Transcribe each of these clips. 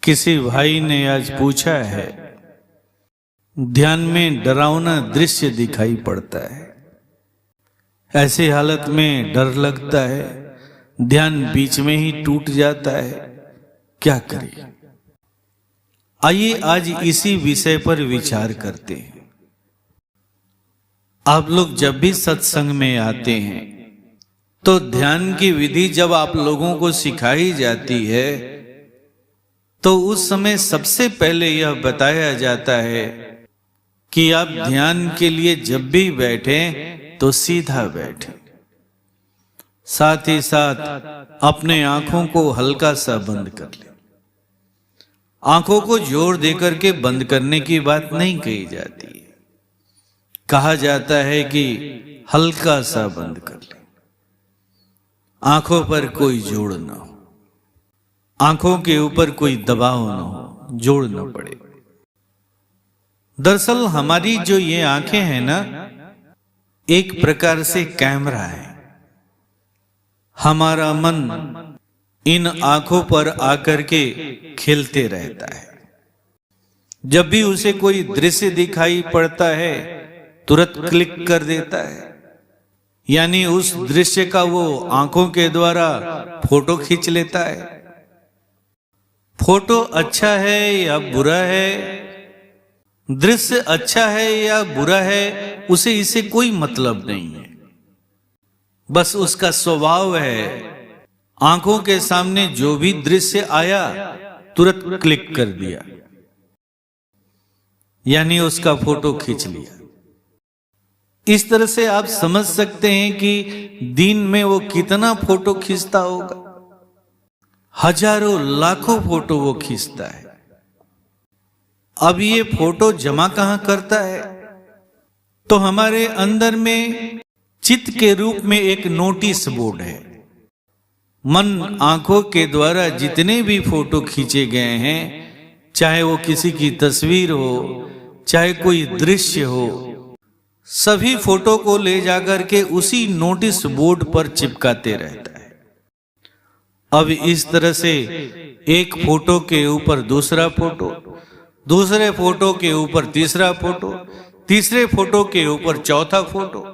किसी भाई ने आज पूछा है, ध्यान में डरावना दृश्य दिखाई पड़ता है। ऐसी हालत में डर लगता है, ध्यान बीच में ही टूट जाता है, क्या करें? आइए आज इसी विषय पर विचार करते हैं। आप लोग जब भी सत्संग में आते हैं तो ध्यान की विधि जब आप लोगों को सिखाई जाती है तो उस समय सबसे पहले यह बताया जाता है कि आप ध्यान के लिए जब भी बैठें तो सीधा बैठें। साथ ही साथ अपने आंखों को हल्का सा बंद कर लें। आंखों को जोर देकर के बंद करने की बात नहीं कही जाती है। कहा जाता है कि हल्का सा बंद कर लें। आंखों पर कोई जोड़ ना हो, आंखों के ऊपर कोई दबाव ना हो, जोड़ ना पड़े। दरअसल हमारी जो ये आंखें हैं ना, एक प्रकार से कैमरा है। हमारा मन इन आंखों पर आकर के खेलते रहता है। जब भी उसे कोई दृश्य दिखाई पड़ता है तुरंत क्लिक कर देता है, यानी उस दृश्य का वो आंखों के द्वारा फोटो खींच लेता है। फोटो अच्छा है या बुरा है, दृश्य अच्छा है या बुरा है, उसे इससे कोई मतलब नहीं है। बस उसका स्वभाव है, आंखों के सामने जो भी दृश्य आया तुरंत क्लिक कर दिया, यानी उसका फोटो खींच लिया। इस तरह से आप समझ सकते हैं कि दिन में वो कितना फोटो खींचता होगा। हजारों लाखों फोटो वो खींचता है। अब ये फोटो जमा कहां करता है? तो हमारे अंदर में चित्त के रूप में एक नोटिस बोर्ड है। मन आंखों के द्वारा जितने भी फोटो खींचे गए हैं, चाहे वो किसी की तस्वीर हो, चाहे कोई दृश्य हो, सभी फोटो को ले जाकर के उसी नोटिस बोर्ड पर चिपकाते रहता है। अब इस तरह से एक फोटो के ऊपर दूसरा फोटो, दूसरे फोटो के ऊपर तीसरा फोटो, तीसरे फोटो के ऊपर चौथा फोटो,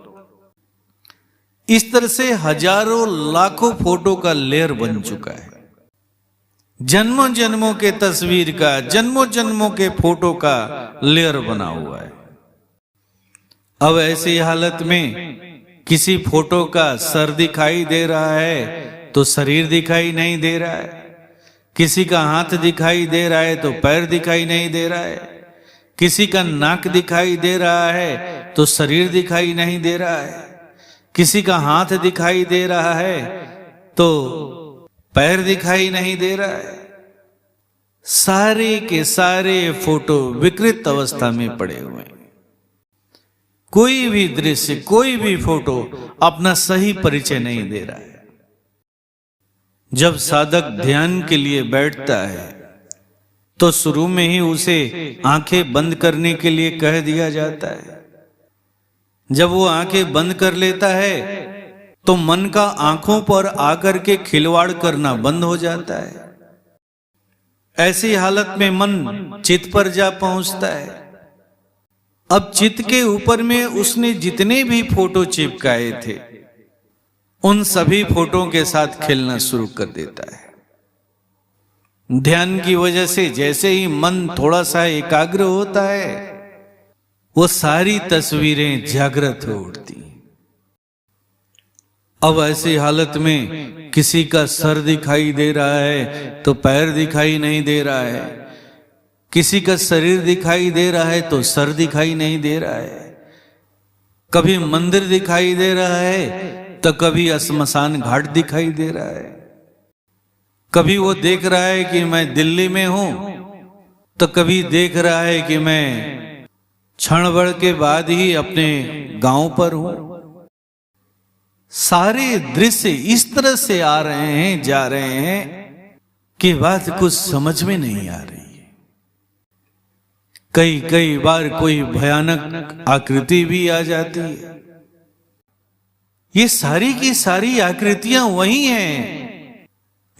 इस तरह से हजारों लाखों फोटो का लेयर बन चुका है। जन्मों जन्मों के तस्वीर का, जन्मों जन्मों के फोटो का लेयर बना हुआ है। अब ऐसी हालत में किसी फोटो का सर दिखाई दे रहा है तो शरीर दिखाई नहीं दे रहा है, किसी का हाथ दिखाई दे रहा है तो पैर दिखाई नहीं दे रहा है, किसी का नाक दिखाई दे रहा है तो शरीर दिखाई नहीं दे रहा है, किसी का हाथ दिखाई दे रहा है तो पैर दिखाई नहीं दे रहा है। सारे के सारे फोटो विकृत अवस्था में पड़े हुए हैं। कोई भी दृश्य, कोई भी फोटो अपना सही परिचय नहीं दे रहा है। जब साधक ध्यान के लिए बैठता है तो शुरू में ही उसे आंखें बंद करने के लिए कह दिया जाता है। जब वो आंखें बंद कर लेता है तो मन का आंखों पर आकर के खिलवाड़ करना बंद हो जाता है। ऐसी हालत में मन चित्त पर जा पहुंचता है। अब चित्त के ऊपर में उसने जितने भी फोटो चिपकाए थे उन सभी फोटो के साथ खेलना शुरू कर देता है। ध्यान की वजह से जैसे ही मन थोड़ा सा एकाग्र होता है वो सारी तस्वीरें जागृत हो उठती। अब ऐसी हालत में किसी का सर दिखाई दे रहा है तो पैर दिखाई नहीं दे रहा है, किसी का शरीर दिखाई दे रहा है तो सर दिखाई नहीं दे रहा है, कभी मंदिर दिखाई दे रहा है तो कभी श्मशान घाट दिखाई दे रहा है, कभी वो देख रहा है कि मैं दिल्ली में हूं तो कभी देख रहा है कि मैं क्षण भर के बाद ही अपने गांव पर हूं। सारे दृश्य इस तरह से आ रहे हैं, जा रहे हैं कि बात कुछ समझ में नहीं आ रही है। कई बार कोई भयानक आकृति भी आ जाती है। ये सारी की सारी आकृतियां वही हैं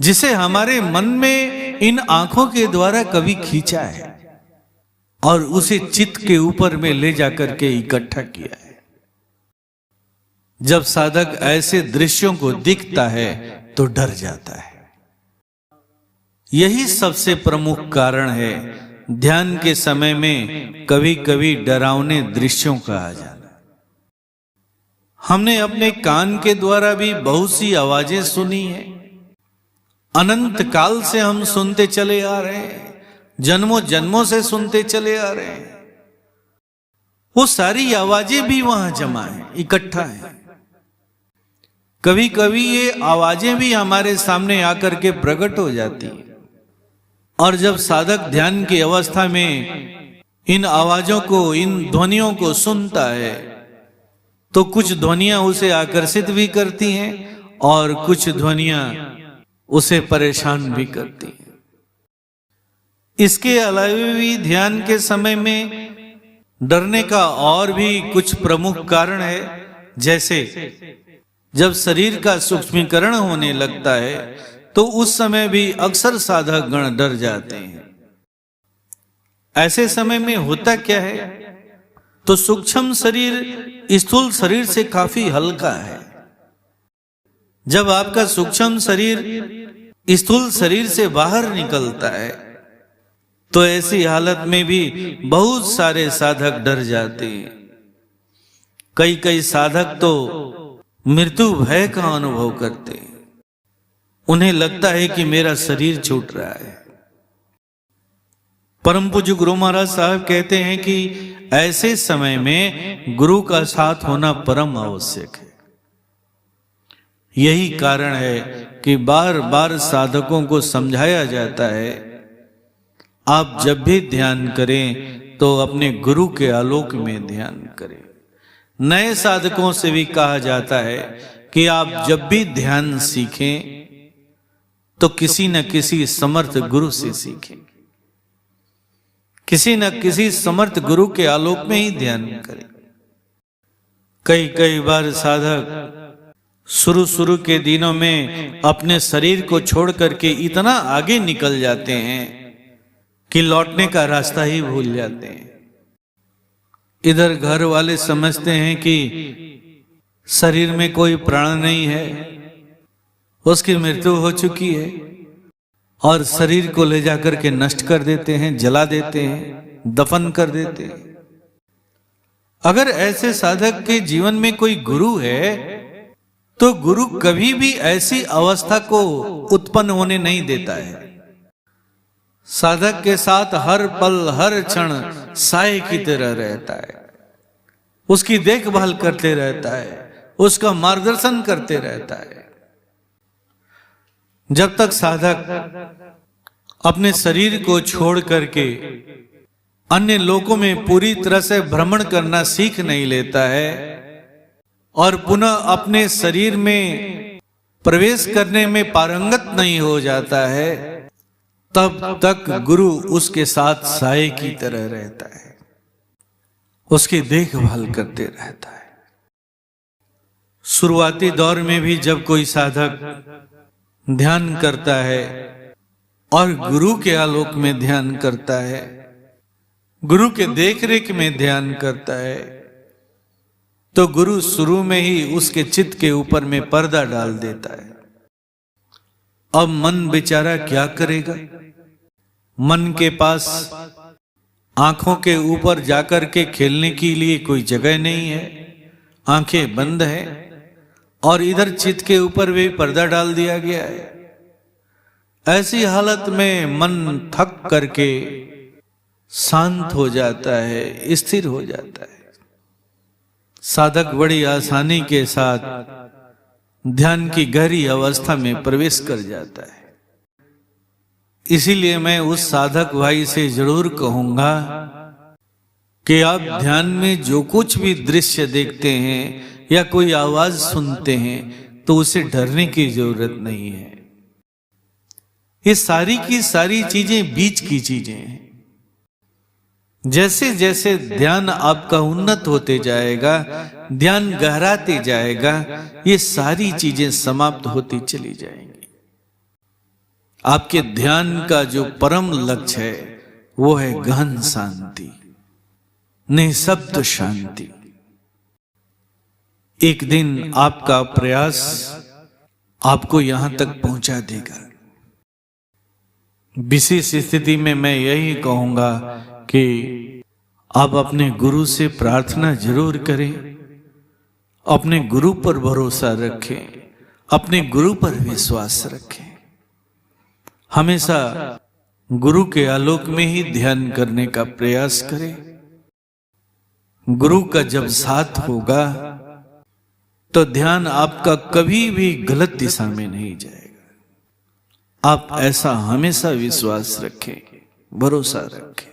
जिसे हमारे मन में इन आंखों के द्वारा कभी खींचा है और उसे चित्त के ऊपर में ले जाकर के इकट्ठा किया है। जब साधक ऐसे दृश्यों को दिखता है तो डर जाता है। यही सबसे प्रमुख कारण है ध्यान के समय में कभी कभी डरावने दृश्यों का आ जाना। हमने अपने कान के द्वारा भी बहुत सी आवाजें सुनी है। अनंत काल से हम सुनते चले आ रहे हैं, जन्मों जन्मों से सुनते चले आ रहे हैं। वो सारी आवाजें भी वहां जमा है, इकट्ठा है। कभी कभी ये आवाजें भी हमारे सामने आकर के प्रकट हो जाती है। और जब साधक ध्यान की अवस्था में इन आवाजों को, इन ध्वनियों को सुनता है तो कुछ ध्वनियां उसे आकर्षित भी करती हैं और कुछ ध्वनियां उसे परेशान भी करती हैं। इसके अलावा भी ध्यान के समय में डरने का और भी कुछ प्रमुख कारण है। जैसे जब शरीर का सूक्ष्मीकरण होने लगता है तो उस समय भी अक्सर साधक गण डर जाते हैं। ऐसे समय में होता क्या है, तो सूक्ष्म शरीर स्थूल शरीर से काफी हल्का है। जब आपका सूक्ष्म शरीर स्थूल शरीर से बाहर निकलता है तो ऐसी हालत में भी बहुत सारे साधक डर जाते हैं। कई साधक तो मृत्यु भय का अनुभव करते हैं। उन्हें लगता है कि मेरा शरीर छूट रहा है। परम पूज्य गुरु महाराज साहब कहते हैं कि ऐसे समय में गुरु का साथ होना परम आवश्यक है। यही कारण है कि बार बार साधकों को समझाया जाता है, आप जब भी ध्यान करें तो अपने गुरु के आलोक में ध्यान करें। नए साधकों से भी कहा जाता है कि आप जब भी ध्यान सीखें तो किसी न किसी समर्थ गुरु से सीखें, किसी न किसी समर्थ गुरु के आलोक में ही ध्यान करें। कई बार साधक शुरू के दिनों में अपने शरीर को छोड़ करके इतना आगे निकल जाते हैं कि लौटने का रास्ता ही भूल जाते हैं। इधर घर वाले समझते हैं कि शरीर में कोई प्राण नहीं है, उसकी मृत्यु हो चुकी है, और शरीर को ले जाकर के नष्ट कर देते हैं, जला देते हैं, दफन कर देते हैं। अगर ऐसे साधक के जीवन में कोई गुरु है तो गुरु कभी भी ऐसी अवस्था को उत्पन्न होने नहीं देता है। साधक के साथ हर पल हर क्षण साए की तरह रहता है, उसकी देखभाल करते रहता है, उसका मार्गदर्शन करते रहता है। जब तक साधक अपने शरीर को छोड़ करके अन्य लोकों में पूरी तरह से भ्रमण करना सीख नहीं लेता है और पुनः अपने शरीर में प्रवेश करने में पारंगत नहीं हो जाता है, तब तक गुरु उसके साथ साए की तरह रहता है, उसकी देखभाल करते रहता है। शुरुआती दौर में भी जब कोई साधक ध्यान करता है और गुरु के आलोक में ध्यान करता है, गुरु के देखरेख में ध्यान करता है, तो गुरु शुरू में ही उसके चित्त के ऊपर में पर्दा डाल देता है। अब मन बेचारा क्या करेगा? मन के पास आंखों के ऊपर जाकर के खेलने के लिए कोई जगह नहीं है, आंखें बंद हैं और इधर चित्त के ऊपर भी पर्दा डाल दिया गया है। ऐसी हालत में मन थक करके शांत हो जाता है, स्थिर हो जाता है। साधक बड़ी आसानी के साथ ध्यान की गहरी अवस्था में प्रवेश कर जाता है। इसीलिए मैं उस साधक भाई से जरूर कहूंगा कि आप ध्यान में जो कुछ भी दृश्य देखते हैं या कोई आवाज सुनते हैं तो उसे डरने की जरूरत नहीं है। ये सारी की सारी चीजें बीच की चीजें हैं। जैसे जैसे ध्यान आपका उन्नत होते जाएगा, ध्यान गहराते जाएगा, ये सारी चीजें समाप्त होती चली जाएंगी। आपके ध्यान का जो परम लक्ष्य है वो है गहन शांति, निःशब्द शांति। एक दिन आपका प्रयास आपको यहां तक पहुंचा देगा। विशेष स्थिति में मैं यही कहूंगा कि आप अपने गुरु से प्रार्थना जरूर करें, अपने गुरु पर भरोसा रखें, अपने गुरु पर विश्वास रखें। हमेशा गुरु के आलोक में ही ध्यान करने का प्रयास करें। गुरु का जब साथ होगा तो ध्यान आपका कभी भी गलत दिशा में नहीं जाएगा। आप ऐसा हमेशा विश्वास रखें, भरोसा रखें।